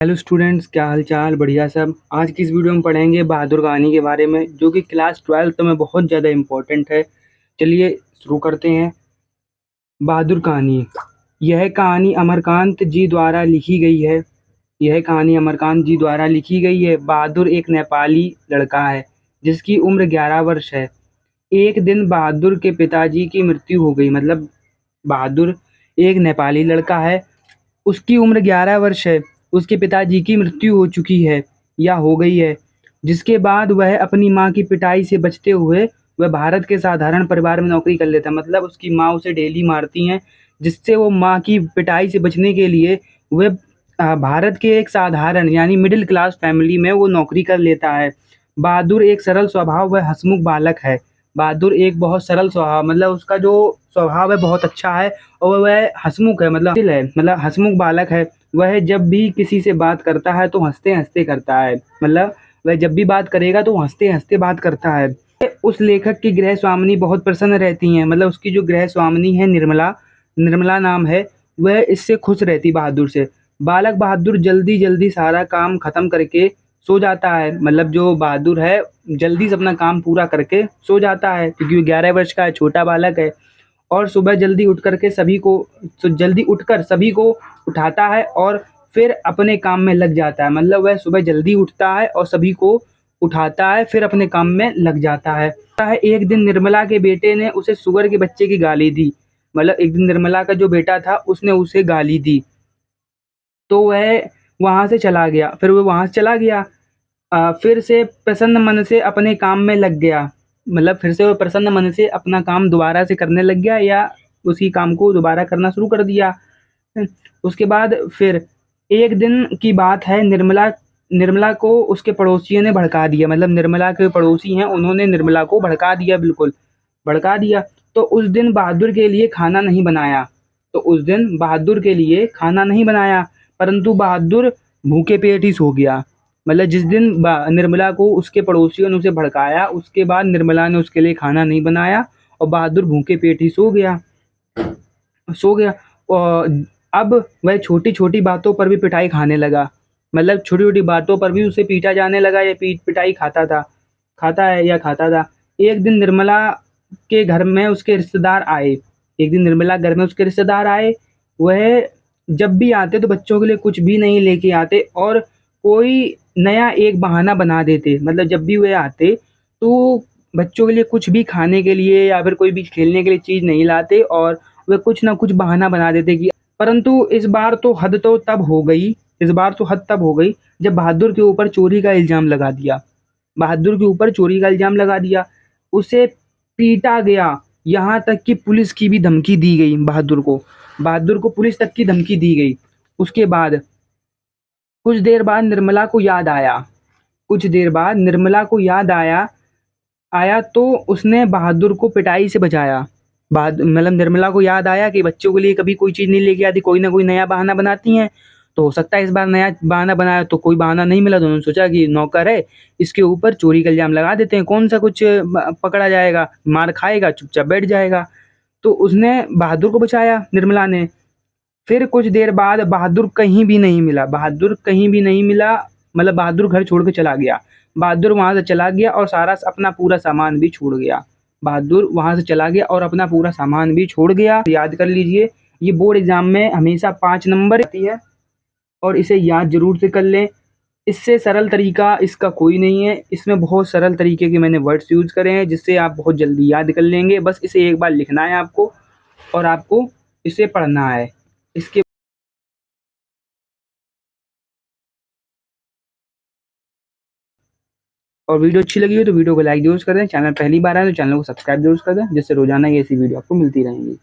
Hello students, क्या हाल चाल? बढ़िया सब। आज की इस वीडियो में पढ़ेंगे बहादुर कहानी के बारे में, जो कि क्लास 12th में बहुत ज़्यादा इम्पोर्टेंट है। चलिए शुरू करते हैं। बहादुर कहानी। यह कहानी अमरकांत जी द्वारा लिखी गई है। बहादुर एक नेपाली लड़का है जिसकी उम्र 11 वर्ष है। एक दिन बहादुर के पिताजी की मृत्यु हो गई। मतलब बहादुर एक नेपाली लड़का है, उसकी उम्र 11 वर्ष है, उसके पिताजी की मृत्यु हो चुकी है या हो गई है, जिसके बाद वह अपनी माँ की पिटाई से बचते हुए वह भारत के साधारण परिवार में नौकरी कर लेता है। मतलब उसकी माँ उसे डेली मारती हैं, जिससे वो माँ की पिटाई से बचने के लिए वह भारत के एक साधारण यानी मिडिल क्लास फैमिली में वो नौकरी कर लेता है। बहादुर एक सरल स्वभाव व हंसमुख बालक है। बहादुर एक बहुत सरल स्वभाव, मतलब उसका जो स्वभाव है बहुत अच्छा है, और वह हंसमुख है, मतलब हंसमुख बालक है। वह जब भी किसी से बात करता है तो हंसते हंसते करता है। मतलब वह जब भी बात करेगा तो हंसते हंसते बात करता है। उस लेखक की गृह स्वामिनी बहुत प्रसन्न रहती हैं। मतलब उसकी जो गृह स्वामिनी है निर्मला, निर्मला नाम है, वह इससे खुश रहती बहादुर से। बालक बहादुर जल्दी जल्दी सारा काम खत्म करके सो जाता है। मतलब जो बहादुर है जल्दी से अपना काम पूरा करके सो जाता है, क्योंकि वो 11 वर्ष का है, छोटा बालक है। और सुबह जल्दी उठकर सभी को उठाता है और फिर अपने काम में लग जाता है। मतलब वह सुबह जल्दी उठता है और सभी को उठाता है, फिर अपने काम में लग जाता है। एक दिन निर्मला के बेटे ने उसे शुगर के बच्चे की गाली दी। मतलब एक दिन निर्मला का जो बेटा था उसने उसे गाली दी, तो वह वहाँ से चला गया। फिर वो वहाँ से चला गया, फिर से प्रसन्न मन से अपने काम में लग गया। मतलब फिर से वो प्रसन्न मन से अपना काम दोबारा से करने लग गया, या उसी काम को दोबारा करना शुरू कर दिया। उसके बाद फिर एक दिन की बात है, निर्मला निर्मला को उसके पड़ोसियों ने भड़का दिया। मतलब निर्मला के पड़ोसी हैं, उन्होंने निर्मला को भड़का दिया, बिल्कुल भड़का दिया। तो उस दिन बहादुर के लिए खाना नहीं बनाया। परंतु बहादुर भूखे पेट ही सो गया। मतलब जिस दिन निर्मला को उसके पड़ोसियों ने उसे भड़काया, उसके बाद निर्मला ने उसके लिए खाना नहीं बनाया और बहादुर भूखे पेट ही सो गया। और अब वह छोटी-छोटी बातों पर भी पिटाई खाने लगा। मतलब छोटी-छोटी बातों पर भी उसे पीटा जाने लगा, या पिटाई खाता था। एक दिन निर्मला के घर में उसके रिश्तेदार आए। वह जब भी आते तो बच्चों के लिए कुछ भी नहीं लेके आते, और कोई नया एक बहाना बना देते। मतलब जब भी वे आते तो बच्चों के लिए कुछ भी खाने के लिए या फिर कोई भी खेलने के लिए चीज़ नहीं लाते, और वे कुछ ना कुछ बहाना बना देते कि परंतु इस बार तो हद तब हो गई जब बहादुर के ऊपर चोरी का इल्ज़ाम लगा दिया। उसे पीटा गया, यहाँ तक कि पुलिस की भी धमकी दी गई बहादुर को पुलिस तक की धमकी दी गई। उसके बाद कुछ देर बाद निर्मला को याद आया तो उसने बहादुर को पिटाई से बचाया। मतलब निर्मला को याद आया कि बच्चों के लिए कभी कोई चीज़ नहीं लेके आती, कोई ना कोई नया बहाना बनाती हैं, तो हो सकता है इस बार नया बहाना बनाया, तो कोई बहाना नहीं मिला तो उन्होंने सोचा कि नौकर है, इसके ऊपर चोरी का इल्ज़ाम लगा देते हैं, कौन सा कुछ पकड़ा जाएगा, मार खाएगा, चुपचाप बैठ जाएगा। तो उसने बहादुर को बचाया, निर्मला ने। फिर कुछ देर बाद बहादुर कहीं भी नहीं मिला। मतलब बहादुर घर छोड़ के चला गया। बहादुर वहाँ से चला गया और अपना पूरा सामान भी छोड़ गया। याद कर लीजिए, ये बोर्ड एग्जाम में हमेशा 5 नंबर आती है, और इसे याद जरूर से कर लें। इससे सरल तरीका इसका कोई नहीं है। इसमें बहुत सरल तरीके के मैंने वर्ड्स यूज़ करे हैं, जिससे आप बहुत जल्दी याद कर लेंगे। बस इसे एक बार लिखना है आपको, और आपको इसे पढ़ना है। इसके और वीडियो अच्छी लगी हो तो वीडियो को लाइक जरूर कर दें। चैनल पहली बार आए तो चैनल को सब्सक्राइब जरूर कर दें, जिससे रोजाना ये ऐसी वीडियो आपको मिलती रहेंगी।